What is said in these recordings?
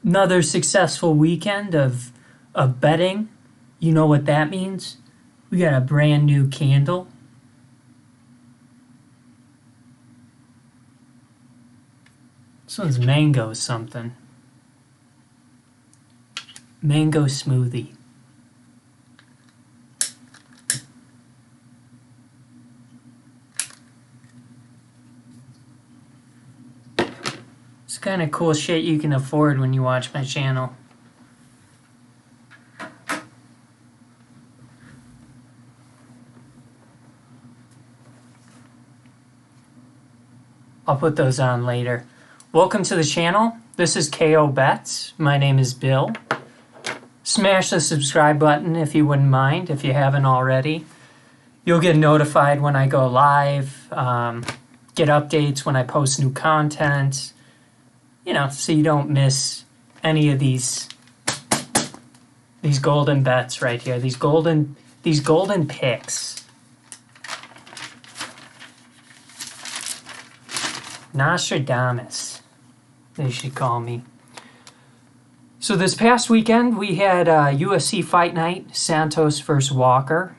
Another successful weekend of betting. You know what that means? We got a brand new candle. This one's mango something. Mango smoothie. It's kind of cool shit you can afford when you watch my channel. I'll put those on later. Welcome to the channel. This is KO Bets. My name is Bill. Smash the subscribe button if you wouldn't mind, if you haven't already. You'll get notified when I go live, get updates when I post new content, so you don't miss any of these golden bets right here, these golden picks. Nostradamus, they should call me. So this past weekend, we had UFC Fight Night, Santos versus Walker.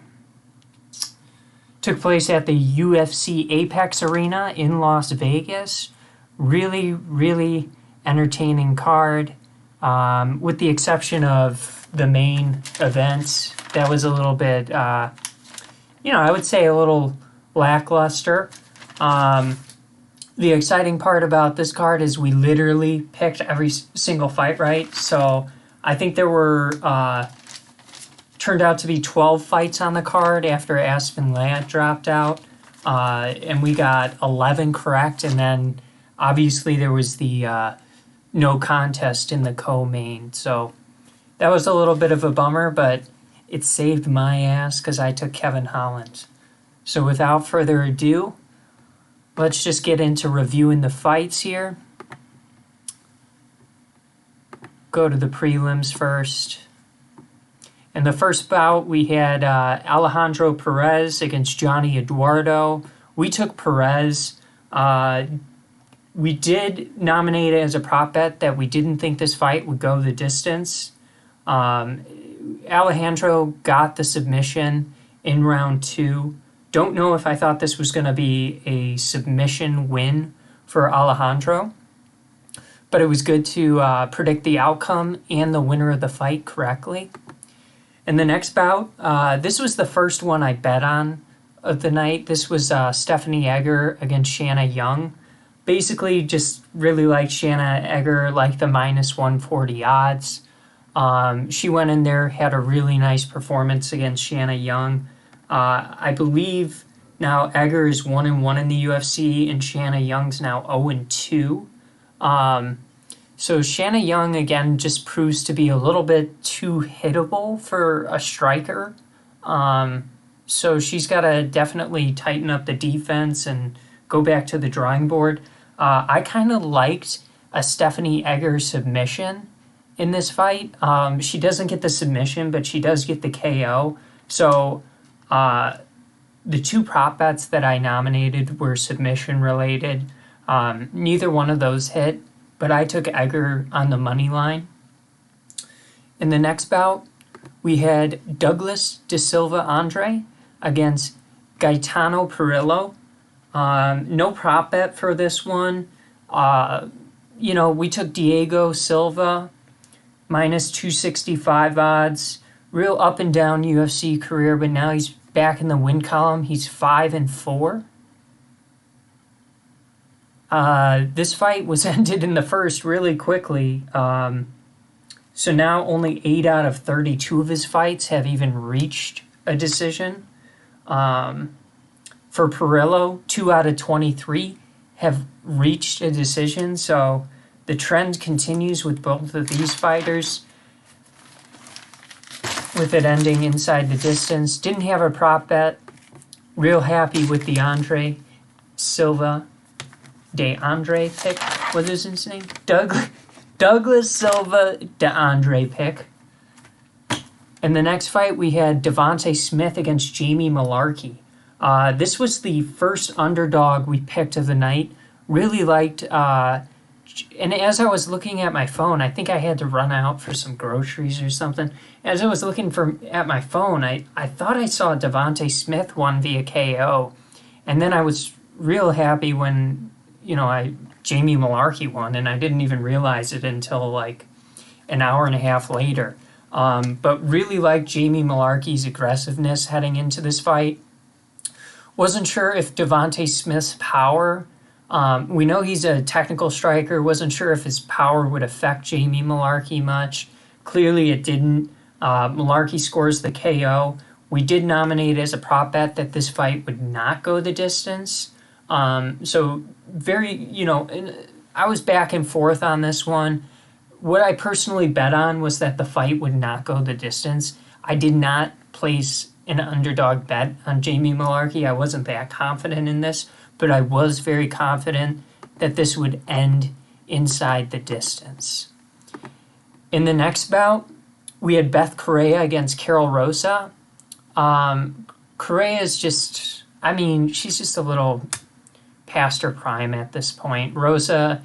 Took place at the UFC Apex Arena in Las Vegas. Really, really entertaining card, with the exception of the main event. That was a little bit, I would say a little lackluster. The exciting part about this card is we literally picked every single fight right. So I think there were, turned out to be 12 fights on the card after Aspen Ladd dropped out. And we got 11 correct. And then obviously there was the no contest in the co-main. So that was a little bit of a bummer, but it saved my ass because I took Kevin Holland. So without further ado, let's just get into reviewing the fights here. Go to the prelims first. In the first bout, we had Alejandro Perez against Johnny Eduardo. We took Perez. We did nominate it as a prop bet that we didn't think this fight would go the distance. Alejandro got the submission in round 2. Don't know if I thought this was going to be a submission win for Alejandro, but it was good to predict the outcome and the winner of the fight correctly. In the next bout, this was the first one I bet on of the night. This was Stephanie Egger against Shanna Young. Basically, just really liked Shanna Egger, like the minus 140 odds. She went in there, had a really nice performance against Shanna Young. I believe now Egger is 1-1 in the UFC, and Shanna Young's now 0-2. So Shanna Young, again, just proves to be a little bit too hittable for a striker. So she's got to definitely tighten up the defense and go back to the drawing board. I kind of liked a Stephanie Egger submission in this fight. She doesn't get the submission, but she does get the KO. So the two prop bets that I nominated were submission related. Neither one of those hit, but I took Egger on the money line. In the next bout, we had Douglas De Silva Andre against Gaetano Perillo. No prop bet for this one. We took Diego Silva, minus 265 odds. Real up and down UFC career, but now he's back in the win column. He's 5-4. This fight was ended in the first really quickly. So now only 8 out of 32 of his fights have even reached a decision. For Perillo, 2 out of 23 have reached a decision. So the trend continues with both of these fighters, with it ending inside the distance. Didn't have a prop bet. Real happy with the Andre Silva de Andre pick. What is his name? Douglas Silva de Andre pick. In the next fight, we had Devonte Smith against Jamie Malarkey. This was the first underdog we picked of the night. Really liked And as I was looking at my phone, I think I had to run out for some groceries or something. As I was looking at my phone, I thought I saw Devonte Smith won via KO. And then I was real happy when, Jamie Malarkey won, and I didn't even realize it until like an hour and a half later. But really liked Jamie Malarkey's aggressiveness heading into this fight. Wasn't sure if Devonte Smith's power, we know he's a technical striker, wasn't sure if his power would affect Jamie Malarkey much. Clearly it didn't. Malarkey scores the KO. We did nominate as a prop bet that this fight would not go the distance. So very, I was back and forth on this one. What I personally bet on was that the fight would not go the distance. I did not place an underdog bet on Jamie Malarkey. I wasn't that confident in this, but I was very confident that this would end inside the distance. In the next bout, we had Beth Correa against Karol Rosa. Correa is just, she's just a little past her prime at this point. Rosa,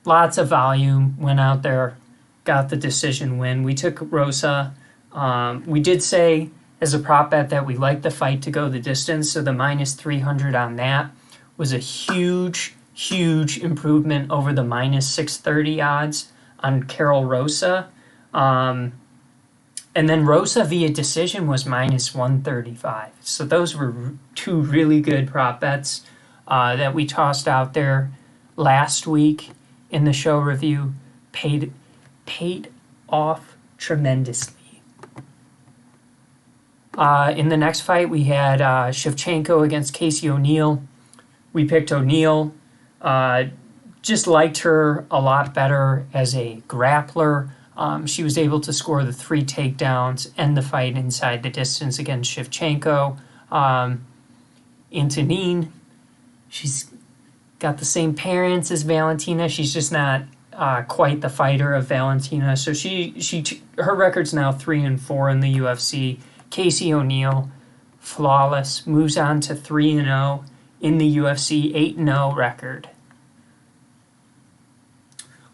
lots of volume, went out there, got the decision win. We took Rosa. We did say as a prop bet that we liked the fight to go the distance, so the minus 300 on that was a huge, huge improvement over the minus 630 odds on Karol Rosa. And then Rosa via decision was minus 135. So those were two really good prop bets that we tossed out there last week in the show review. Paid off tremendously. In the next fight, we had Shevchenko against Casey ONeill. We picked ONeill. Just liked her a lot better as a grappler. She was able to score the 3 takedowns, end the fight inside the distance against Shevchenko. Antonine, she's got the same parents as Valentina. She's just not quite the fighter of Valentina. So her record's now 3-4 in the UFC. Casey ONeill, flawless, moves on to 3-0 in the UFC, 8-0 record.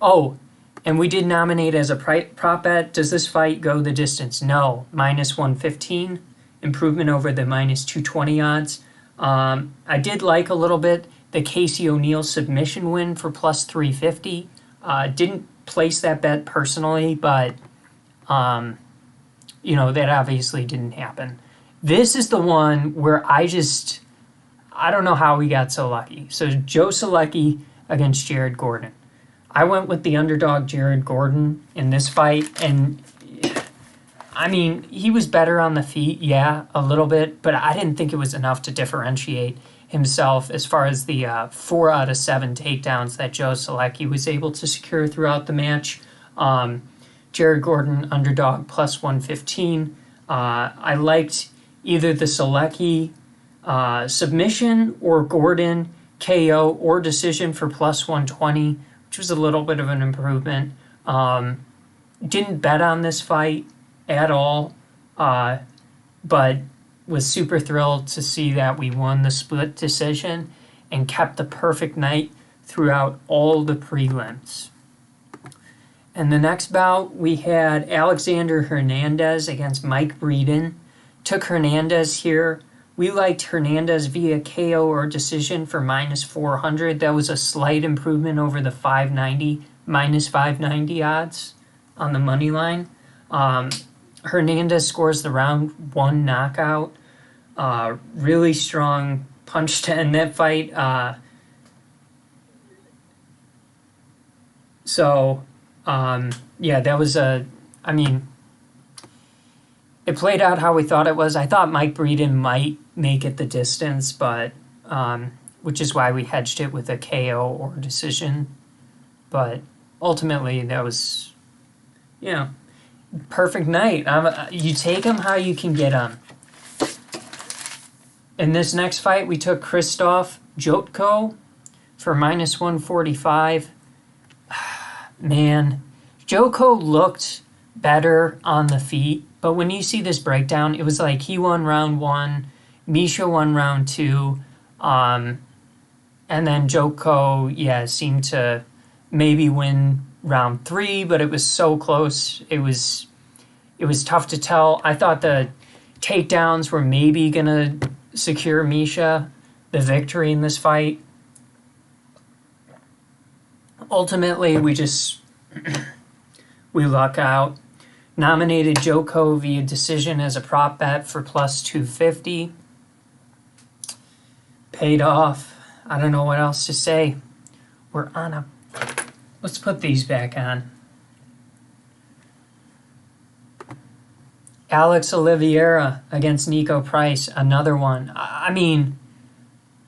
Oh, and we did nominate as a prop bet. Does this fight go the distance? No. Minus 115. Improvement over the minus 220 odds. I did like a little bit the Casey ONeill submission win for plus 350. Didn't place that bet personally, but that obviously didn't happen. This is the one where I don't know how we got so lucky. So Joe Solecki against Jared Gordon. I went with the underdog Jared Gordon in this fight, and he was better on the feet, yeah, a little bit, but I didn't think it was enough to differentiate himself as far as the 4 out of 7 takedowns that Joe Solecki was able to secure throughout the match. Jared Gordon, underdog, plus 115. I liked either the Solecki submission or Gordon KO or decision for plus 120, which was a little bit of an improvement. Didn't bet on this fight at all, but was super thrilled to see that we won the split decision and kept the perfect night throughout all the prelims. And the next bout, we had Alexander Hernandez against Mike Breeden. Took Hernandez here. We liked Hernandez via KO or decision for minus 400. That was a slight improvement over the minus 590 odds on the money line. Hernandez scores the round 1 knockout. Really strong punch to end that fight. That was it played out how we thought it was. I thought Mike Breeden might make it the distance, but which is why we hedged it with a KO or decision. But ultimately, that was, perfect night. You take them how you can get them. In this next fight, we took Krzysztof Jotko for minus 145. Man, Jotko looked better on the feet, but when you see this breakdown, it was like he won round 1, Misha won round 2. And then Joko, seemed to maybe win round 3, but it was so close. It was tough to tell. I thought the takedowns were maybe going to secure Misha the victory in this fight. Ultimately, we luck out. Nominated Joko via decision as a prop bet for plus 250. Paid off. I don't know what else to say. Let's put these back on. Alex Oliveira against Niko Price, another one. I mean,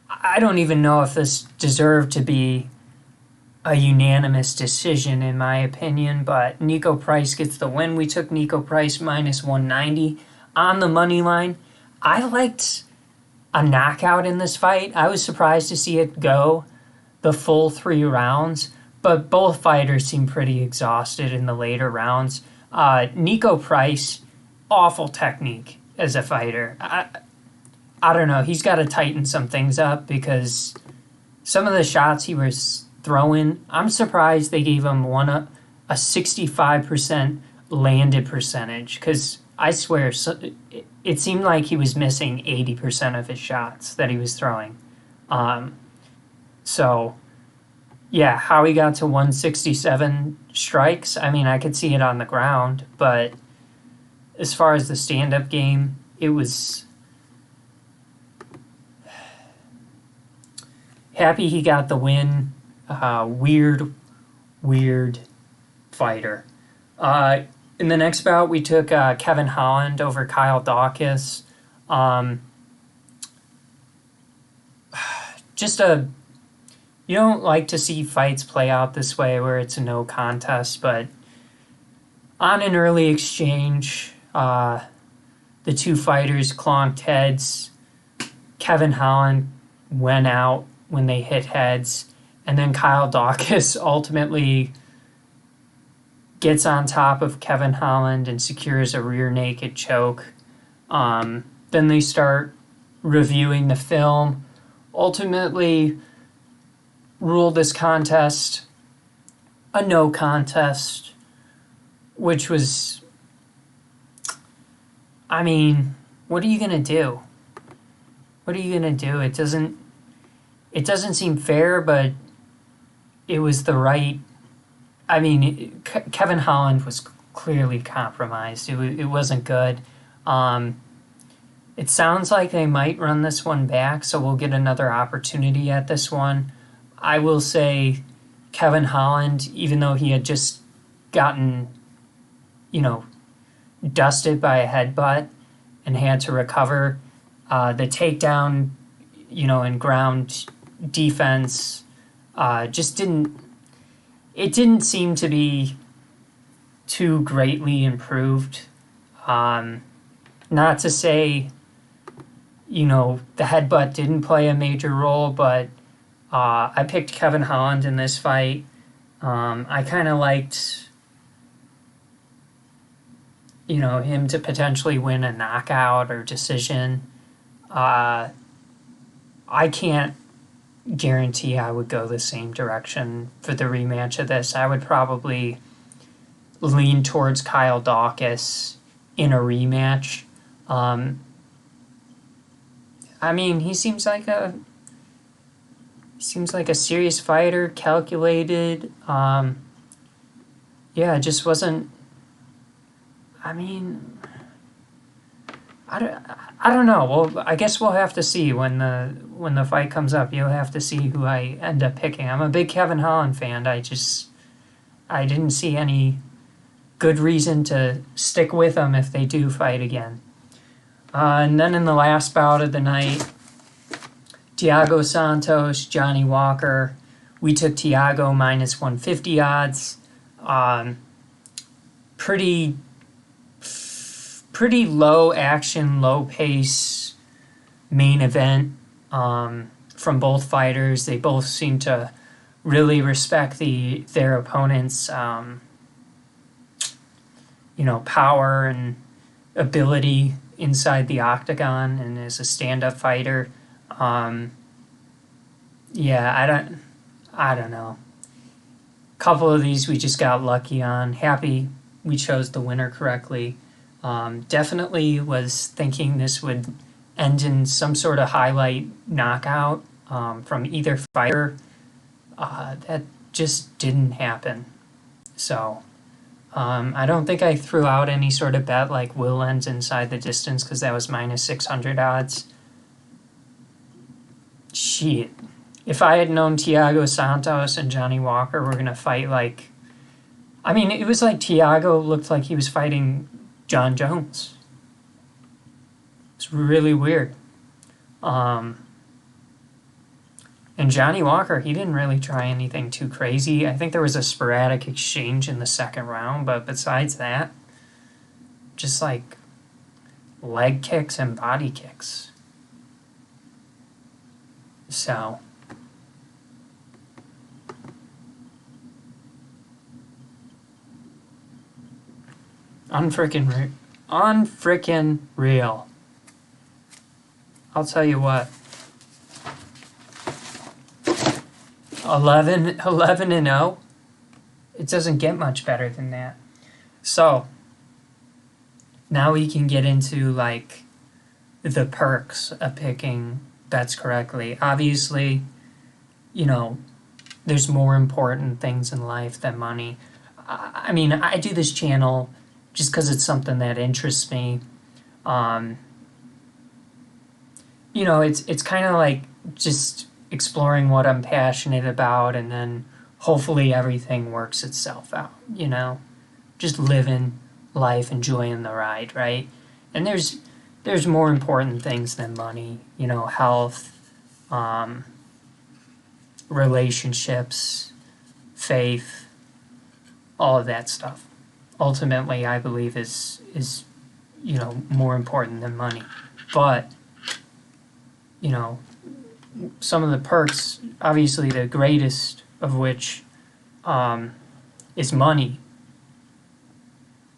I don't even know if this deserved to be a unanimous decision, in my opinion, but Niko Price gets the win. We took Niko Price minus 190 on the money line. I liked a knockout in this fight. I was surprised to see it go the full 3 rounds, but both fighters seemed pretty exhausted in the later rounds. Niko Price, awful technique as a fighter. I don't know. He's got to tighten some things up because some of the shots he was throwing, I'm surprised they gave him a 65% landed percentage, because I swear it seemed like he was missing 80% of his shots that he was throwing. So, yeah, how he got to 167 strikes, I mean, I could see it on the ground, but as far as the stand-up game, it was... Happy he got the win. Weird fighter. In the next bout, we took Kevin Holland over Kyle Daukaus. You don't like to see fights play out this way where it's a no contest, but on an early exchange, the two fighters clonked heads. Kevin Holland went out when they hit heads, and then Kyle Daukaus ultimately gets on top of Kevin Holland and secures a rear naked choke. Then they start reviewing the film. Ultimately ruled this contest a no contest, which was, I mean, what are you going to do? What are you going to do? It doesn't seem fair, but it was the right... I mean, Kevin Holland was clearly compromised. It wasn't good. It sounds like they might run this one back, so we'll get another opportunity at this one. I will say Kevin Holland, even though he had just gotten, dusted by a headbutt and had to recover, the takedown, and ground defense just didn't seem to be too greatly improved. Not to say, the headbutt didn't play a major role, but I picked Kevin Holland in this fight. I kind of liked, him to potentially win a knockout or decision. I can't guarantee I would go the same direction for the rematch of this. I would probably lean towards Kyle Daukaus in a rematch. I mean, he seems like a serious fighter, calculated. It just wasn't. I mean, I don't know. Well, I guess we'll have to see when the fight comes up. You'll have to see who I end up picking. I'm a big Kevin Holland fan. I didn't see any good reason to stick with them if they do fight again. And then in the last bout of the night, Thiago Santos, Johnny Walker. We took Thiago minus 150 odds. Pretty low action, low pace main event from both fighters. They both seem to really respect their opponents' power and ability inside the octagon and as a stand-up fighter. Yeah, I don't know. Couple of these we just got lucky on. Happy we chose the winner correctly. Definitely was thinking this would end in some sort of highlight knockout from either fighter. That just didn't happen. So I don't think I threw out any sort of bet like Will ends inside the distance because that was minus 600 odds. Shit. If I had known Thiago Santos and Johnny Walker were going to fight like. I mean, it was like Thiago looked like he was fighting John Jones. It's really weird. And Johnny Walker, he didn't really try anything too crazy. I think there was a sporadic exchange in the second round, but besides that, just like leg kicks and body kicks. So, unfrickin' real. I'll tell you what. 11-0. It doesn't get much better than that. So, now we can get into like the perks of picking bets correctly. Obviously, you know, there's more important things in life than money. I mean, I do this channel just because it's something that interests me. It's kind of like just exploring what I'm passionate about, and then hopefully everything works itself out, just living life, enjoying the ride, right? And there's more important things than money, health, relationships, faith, all of that stuff. Ultimately, I believe is more important than money. But, some of the perks, obviously the greatest of which is money.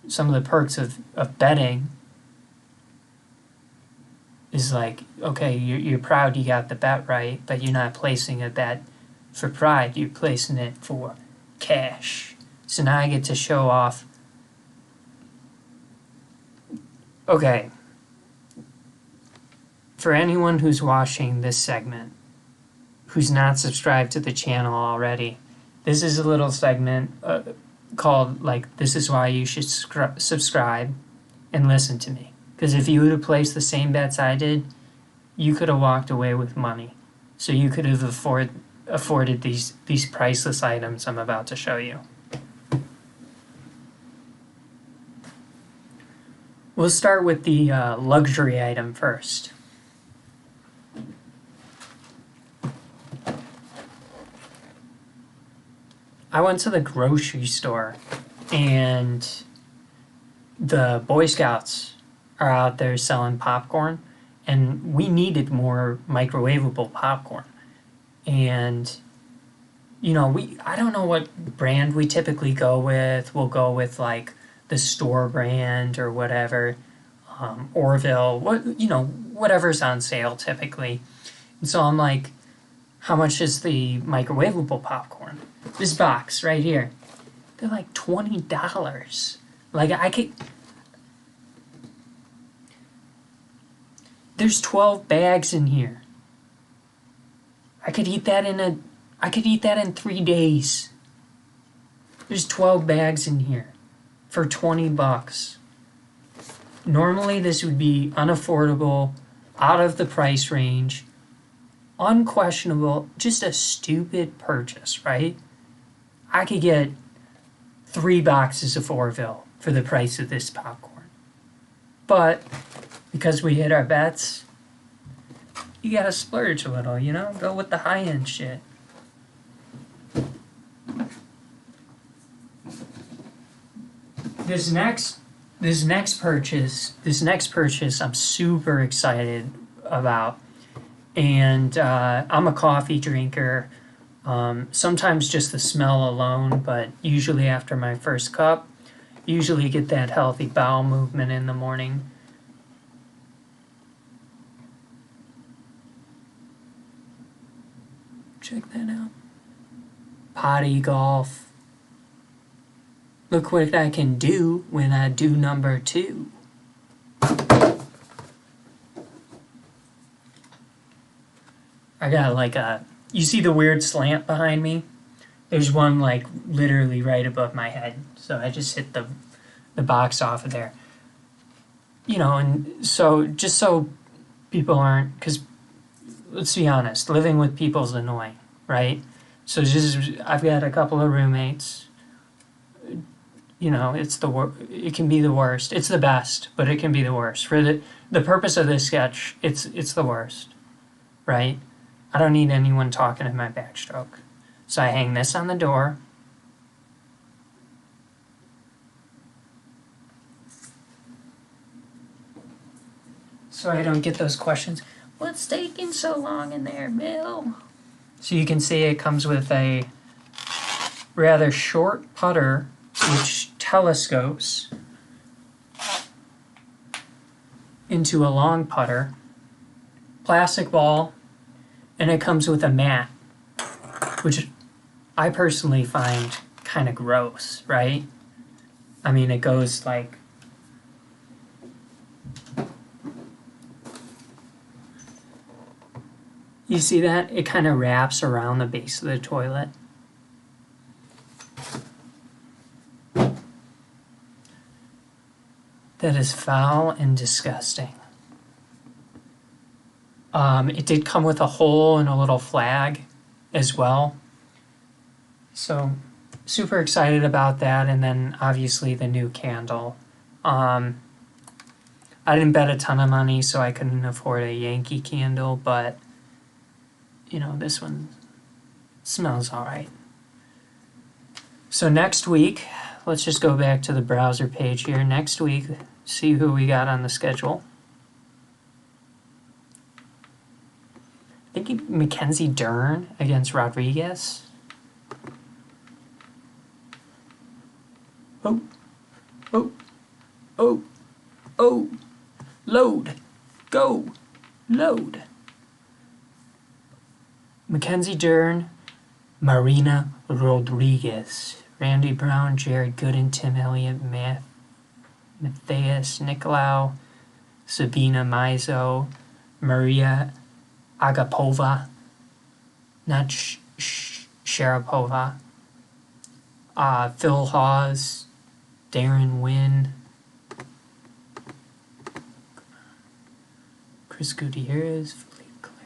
Some of the perks of betting is like, okay, you're proud you got the bet right, but you're not placing a bet for pride. You're placing it for cash. So now I get to show off. Okay. For anyone who's watching this segment, who's not subscribed to the channel already, this is a little segment called, like, this is why you should subscribe and listen to me. Because if you would have placed the same bets I did, you could have walked away with money. So you could have afforded these priceless items I'm about to show you. We'll start with the luxury item first. I went to the grocery store and the Boy Scouts are out there selling popcorn, and we needed more microwavable popcorn. And I don't know what brand we typically go with. We'll go with like the store brand or whatever, Orville, whatever's on sale typically. And so I'm like, how much is the microwavable popcorn? This box right here, they're like $20. Like there's 12 bags in here. I could eat that in 3 days. There's 12 bags in here for $20. Normally this would be unaffordable, out of the price range, unquestionable, just a stupid purchase, right? I could get 3 boxes of Orville for the price of this popcorn. But because we hit our bets, you gotta splurge a little, go with the high-end shit. This next purchase I'm super excited about. And I'm a coffee drinker. Sometimes just the smell alone, but usually after my first cup, usually get that healthy bowel movement in the morning. Check that out. Potty golf. Look what I can do when I do number 2. I got like a... You see the weird slant behind me? There's one like literally right above my head. So I just hit the box off of there. You know, and so just so people aren't... Because let's be honest, living with people is annoying, right? So I've got a couple of roommates. You know, it can be the worst. It's the best, but it can be the worst. For the purpose of this sketch, it's the worst, right? I don't need anyone talking in my backstroke. So I hang this on the door. So I don't get those questions. What's taking so long in there, Bill? So you can see it comes with a rather short putter, which telescopes into a long putter, plastic ball, and it comes with a mat, which I personally find kind of gross, right? I mean, it goes like... You see that? It kind of wraps around the base of the toilet. That is foul and disgusting. It did come with a hole and a little flag as well. So, super excited about that. And then, obviously, the new candle. I didn't bet a ton of money, so I couldn't afford a Yankee candle. But, you know, this one smells all right. So, next week, let's just go back to the browser page here. Next week, see who we got on the schedule. I think Mackenzie Dern against Rodriguez. Oh, oh, oh, oh, load, go, load. Mackenzie Dern, Marina Rodriguez, Randy Brown, Jared Gooden, Tim Elliott, Matthias Nicolau, Sabina Maizo, Maria Agapova, not Sharapova, Phil Hawes, Darren Wynn, Chris Gutierrez, Felipe Clares.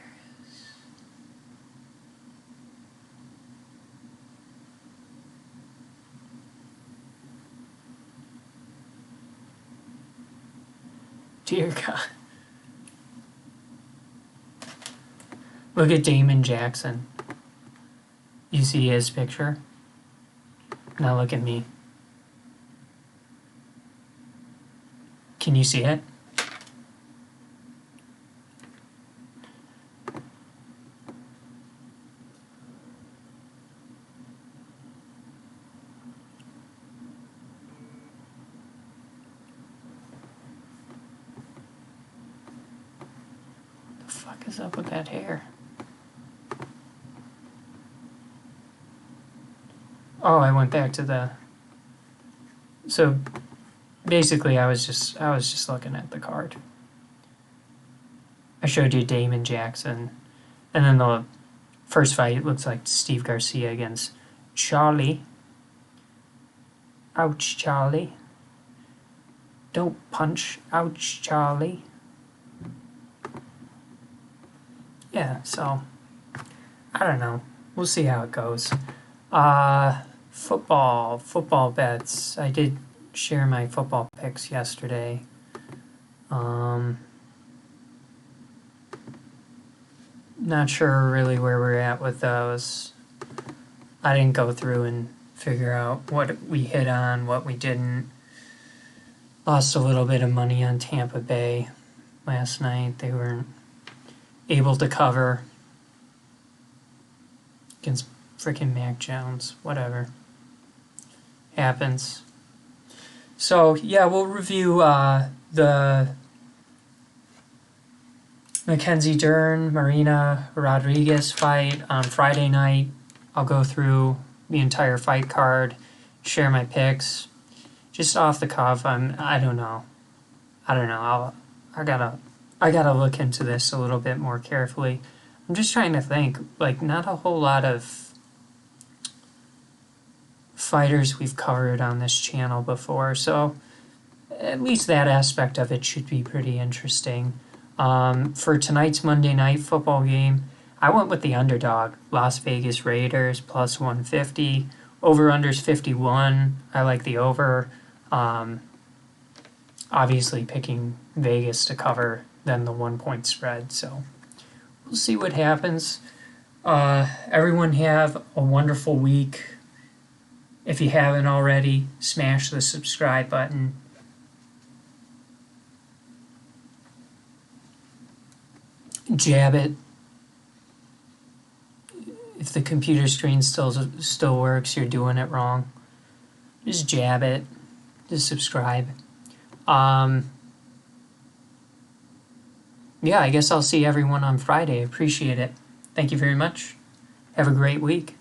Dear God. Look at Damon Jackson. You see his picture? Now look at me. Can you see it? What the fuck is up with that hair? Oh, I went back to the... So, basically, I was just looking at the card. I showed you Damon Jackson. And then the first fight looks like Steve Garcia against Charlie. Ouch, Charlie. Don't punch. Ouch, Charlie. Yeah, so... I don't know. We'll see how it goes. Football bets. I did share my football picks yesterday. Not sure really where we're at with those. I didn't go through and figure out what we hit on, what we didn't. Lost a little bit of money on Tampa Bay last night. They weren't able to cover against freaking Mac Jones. Whatever. Happens. So, yeah, we'll review the Mackenzie Dern, Marina Rodriguez fight on Friday night. I'll go through the entire fight card, share my picks. Just off the cuff, I don't know. I gotta look into this a little bit more carefully. I'm just trying to think. Like, not a whole lot of fighters we've covered on this channel before, so at least that aspect of it should be pretty interesting. For tonight's Monday night football game, I went with the underdog, Las Vegas Raiders plus 150. Over-under's 51. I like the over. Obviously picking Vegas to cover than the 1 point spread, so we'll see what happens. Everyone have a wonderful week. If you haven't already, smash the subscribe button. Jab it. If the computer screen still works, you're doing it wrong. Just jab it. Just subscribe. Yeah, I guess I'll see everyone on Friday. Appreciate it. Thank you very much. Have a great week.